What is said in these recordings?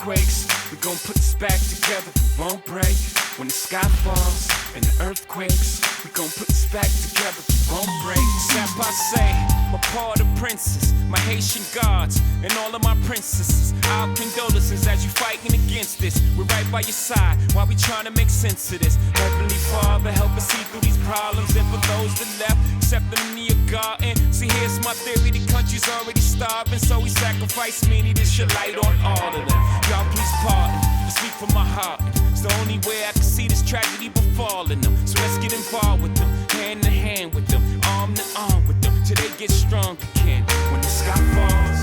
earthquakes, we gon' put this back together, we won't break. When the sky falls and the earthquakes, we gon' put this back together, we won't break. Ça passe, my part of princes, my Haitian gods, and all of my princesses. Our condolences as you fighting against this. We're right by your side while we trying to make sense of this. Heavenly Father, help us see through these problems. And for those that left, accept them in your garden. See, here's my theory, the country's already starving, so we sacrifice many to shed light on all of them. Y'all please pardon, I speak from my heart. It's the only way I can see this tragedy befalling them. So let's get involved with them, hand in hand with them, arm to arm with them, till they get strong again. When the sky falls,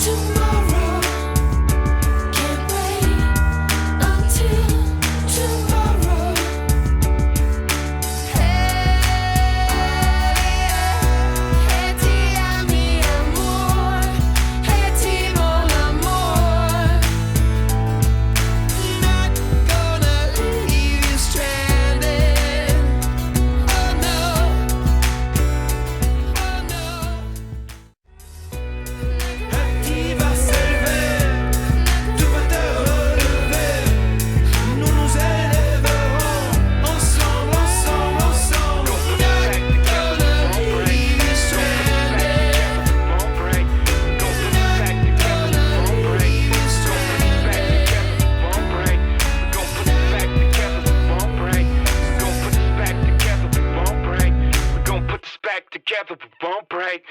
tomorrow can't wait until tomorrow. Haiti, mi amor, Haiti, mon amour. Not gonna leave you stranded. Oh no, oh no. Haïti va s'élever, tout va te relever. Nous nous élèverons ensemble, ensemble, ensemble. Not gonna leave you stranded. Not gonna leave you stranded. Together, we won't break.